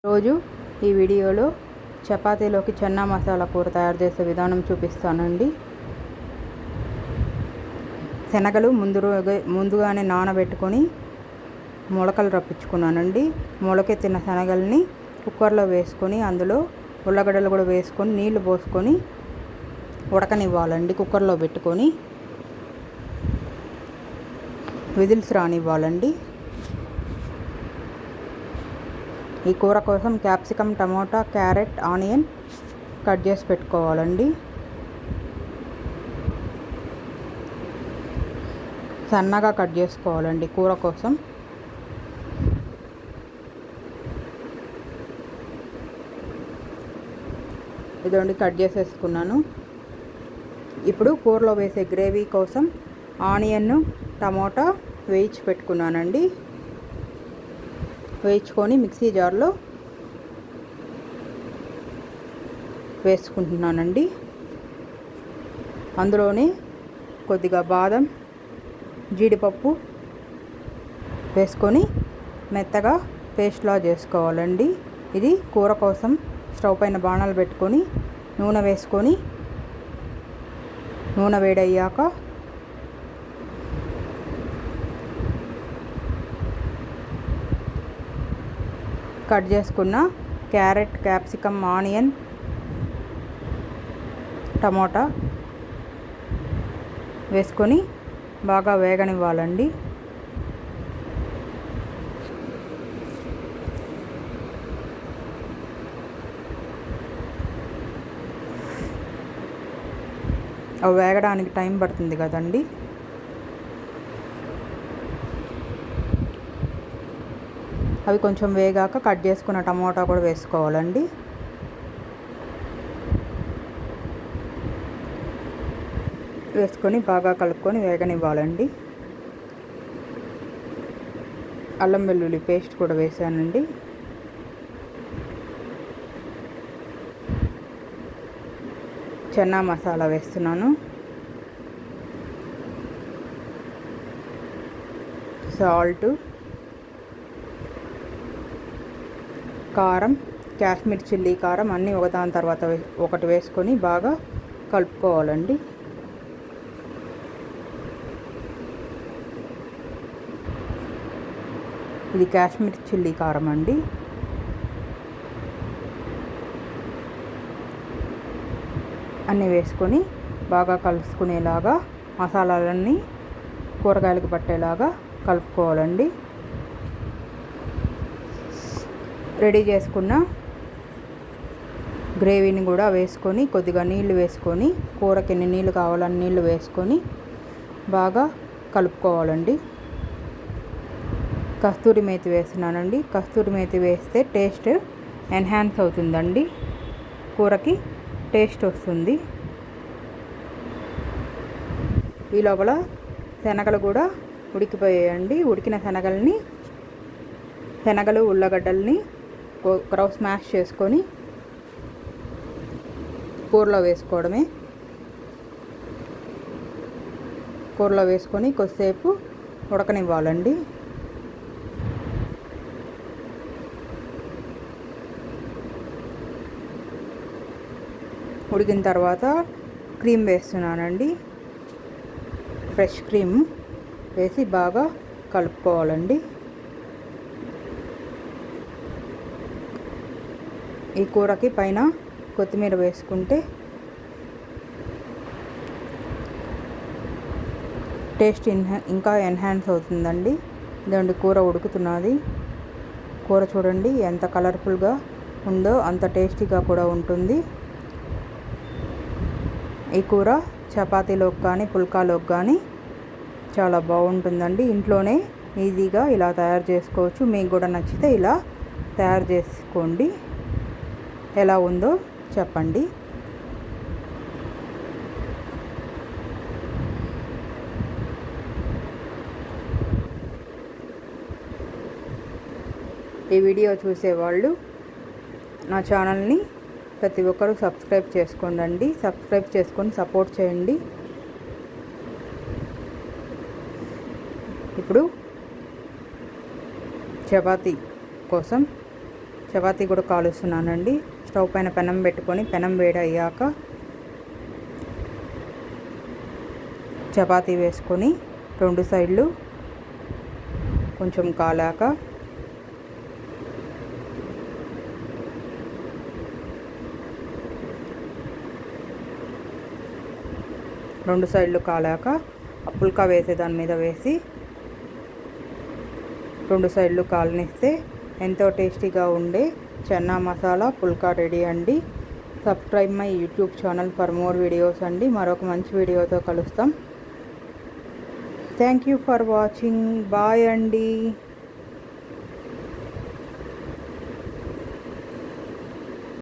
రోజు ఈ వీడియోలో చపాతీలోకి చెన్నా మసాలా కూర తయారు చేసే విధానం చూపిస్తానండి. శనగలు ముందుగానే నానబెట్టుకొని మొలకలు రప్పించుకున్నానండి. మొలకెత్తిన శనగల్ని కుక్కర్లో వేసుకొని అందులో ఉల్లగడ్డలు కూడా వేసుకొని నీళ్లు పోసుకొని ఉడకనివ్వాలండి. కుక్కర్లో పెట్టుకొని విజిల్స్ రానివ్వాలండి. ఈ కూర కోసం capsicum, tomato, carrot, onion cut చేసి పెట్టుకోవాలండి. సన్నగా కట్ చేసుకోవాలండి కూర కోసం. ఇదండి కట్ చేసేసుకున్నాను. ఇప్పుడు కూరలో వేసే గ్రేవీ కోసం ఆనియన్, టమోటా వేయించి పెట్టుకున్నానండి. వేయించుకొని మిక్సీ జార్లో వేసుకుంటున్నానండి. అందులోనే కొద్దిగా బాదం, జీడిపప్పు వేసుకొని మెత్తగా పేస్ట్లా చేసుకోవాలండి. ఇది కూర కోసం స్టవ్ పైన బాణాలు పెట్టుకొని నూనె వేసుకొని నూనె వేడయ్యాక కట్ చేసుకున్న క్యారెట్, క్యాప్సికమ్, ఆనియన్, టమోటా వేసుకొని బాగా వేగనివ్వాలండి. అవి వేగడానికి టైం పడుతుంది కదండి. అవి కొంచెం వేగాక కట్ చేసుకున్న టమోటా కూడా వేసుకోవాలండి. వేసుకొని బాగా కలుపుకొని వేగనివ్వాలండి. అల్లం వెల్లుల్లి పేస్ట్ కూడా వేసానండి. చెన్నా మసాలా వేస్తున్నాను. సాల్ట్, కారం, కాశ్మీర్ చిల్లీ కారం అన్నీ ఒకదాని తర్వాత ఒకటి వేసుకొని బాగా కలుపుకోవాలండి. ఇది కాశ్మీర్ చిల్లీ కారం అండి. అన్నీ వేసుకొని బాగా కలుసుకునేలాగా మసాలాలన్నీ కూరగాయలకు పట్టేలాగా కలుపుకోవాలండి. రెడీ చేసుకున్న గ్రేవీని కూడా వేసుకొని కొద్దిగా నీళ్లు వేసుకొని కూరకి ఎన్ని నీళ్ళు కావాలని నీళ్లు వేసుకొని బాగా కలుపుకోవాలండి. కస్తూరి మేతి వేస్తున్నానండి. కస్తూరి మేతి వేస్తే టేస్ట్ ఎన్హాన్స్ అవుతుందండి. కూరకి టేస్ట్ వస్తుంది. ఈ లోపల శనగలు కూడా ఉడికిపోయాయండి. ఉడికిన శనగలు ఉల్లగడ్డల్ని ఒకరవ స్మాష్ చేసుకొని కూరలో వేసుకోవడమే. కూరలో వేసుకొని కొద్దిసేపు ఉడకనివ్వాలండి. ఉడికిన తర్వాత క్రీమ్ వేస్తున్నానండి. ఫ్రెష్ క్రీమ్ వేసి బాగా కలుపుకోవాలండి. ఈ కూరకి పైన కొత్తిమీర వేసుకుంటే టేస్ట్ ఇంకా ఎన్హాన్స్ అవుతుందండి. ఇదండి కూర ఉడుకుతున్నది. కూర చూడండి ఎంత కలర్ఫుల్గా ఉందో, అంత టేస్టీగా కూడా ఉంటుంది. ఈ కూర చపాతీలోకి కానీ పుల్కాలోకి కానీ చాలా బాగుంటుందండి. ఇంట్లోనే ఈజీగా ఇలా తయారు చేసుకోవచ్చు. మీకు కూడా నచ్చితే ఇలా తయారు చేసుకోండి. ఎలా ఉందో చెప్పండి. ఈ వీడియో చూసేవాళ్ళు నా ఛానల్ని ప్రతి ఒక్కరూ సబ్స్క్రైబ్ చేసుకోండి. సబ్స్క్రైబ్ చేసుకొని సపోర్ట్ చేయండి. ఇప్పుడు చపాతీ కోసం చపాతీ కూడా కాలుస్తున్నానండి. స్టవ్ పైన పెనం పెట్టుకొని పెనం వేడయ్యాక చపాతీ వేసుకొని 2 సైడ్లు కొంచెం కాలాక ఆ పుల్కా వేసే దాని మీద వేసి 2 సైడ్లు కాలనిస్తే ఎంతో టేస్టీగా ఉండే చన్నా మసాలా పుల్కా రెడీ అండి. Subscribe my YouTube channel for more videos అండి. మరొక మంచి వీడియోతో కలుస్తాం. Thank you for watching. Bye అండి.